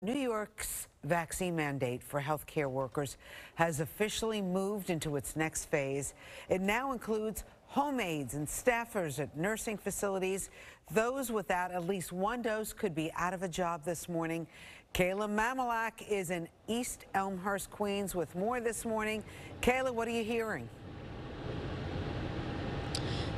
New York's vaccine mandate for healthcare workers has officially moved into its next phase. It now includes home aides and staffers at nursing facilities. Those without at least one dose could be out of a job this morning. Kayla Mamalak is in East Elmhurst, Queens, with more this morning. Kayla, what are you hearing?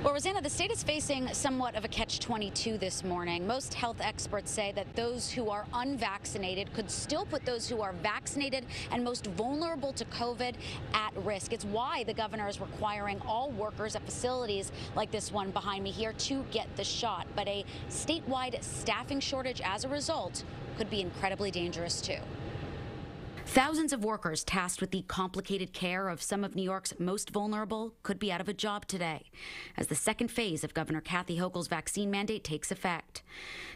Well, Rosanna, the state is facing somewhat of a catch-22 this morning. Most health experts say that those who are unvaccinated could still put those who are vaccinated and most vulnerable to COVID at risk. It's why the governor is requiring all workers at facilities like this one behind me here to get the shot. But a statewide staffing shortage as a result could be incredibly dangerous too. Thousands of workers tasked with the complicated care of some of New York's most vulnerable could be out of a job today as the second phase of Governor Kathy Hochul's vaccine mandate takes effect.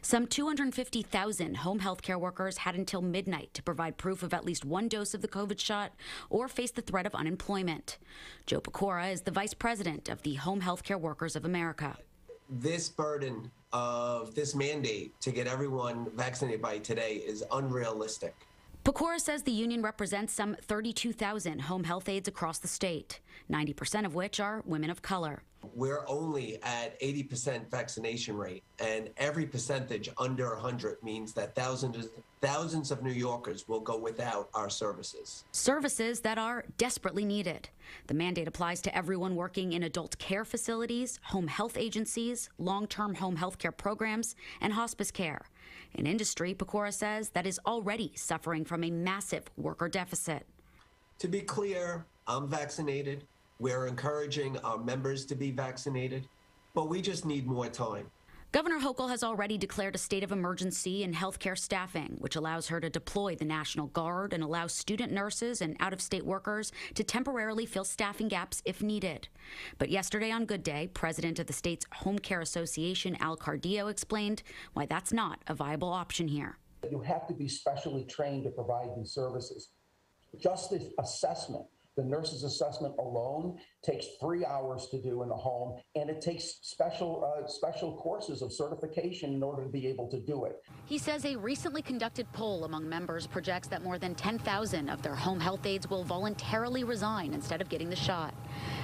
Some 250,000 home health care workers had until midnight to provide proof of at least one dose of the COVID shot or face the threat of unemployment. Joe Pecora is the vice president of the Home Health Care Workers of America. This burden of this mandate to get everyone vaccinated by today is unrealistic. Pecora says the union represents some 32,000 home health aides across the state, 90% of which are women of color. We're only at 80% vaccination rate, and every percentage under 100 means that thousands of New Yorkers will go without our services. Services that are desperately needed. The mandate applies to everyone working in adult care facilities, home health agencies, long-term home health care programs, and hospice care. An industry, Pecora says, that is already suffering from a massive worker deficit. To be clear, I'm vaccinated. We're encouraging our members to be vaccinated, but we just need more time. Governor Hochul has already declared a state of emergency in healthcare staffing, which allows her to deploy the National Guard and allow student nurses and out-of-state workers to temporarily fill staffing gaps if needed. But yesterday on Good Day, president of the state's Home Care Association, Al Cardillo, explained why that's not a viable option here. You have to be specially trained to provide these services. Just the assessment, the nurse's assessment alone takes 3 hours to do in the home, and it takes special courses of certification in order to be able to do it. He says a recently conducted poll among members projects that more than 10,000 of their home health aides will voluntarily resign instead of getting the shot,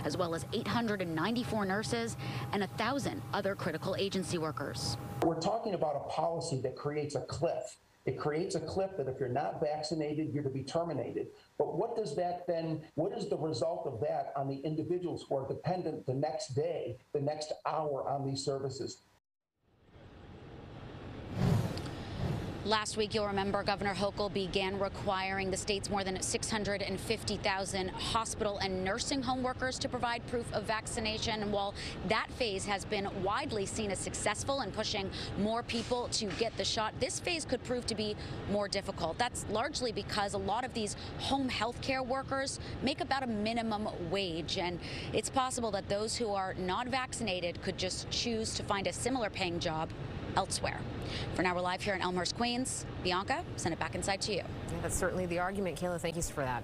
as well as 894 nurses and 1,000 other critical agency workers. We're talking about a policy that creates a cliff. It creates a cliff that if you're not vaccinated, you're to be terminated. But what does that then, what is the result of that on the individuals who are dependent the next day, the next hour on these services? Last week, you'll remember Governor Hochul began requiring the state's more than 650,000 hospital and nursing home workers to provide proof of vaccination. And while that phase has been widely seen as successful in pushing more people to get the shot, this phase could prove to be more difficult. That's largely because a lot of these home health care workers make about a minimum wage. And it's possible that those who are not vaccinated could just choose to find a similar paying job elsewhere. For now, we're live here in Elmhurst, Queens. Bianca, send it back inside to you. Yeah, that's certainly the argument. Kayla, thank you for that.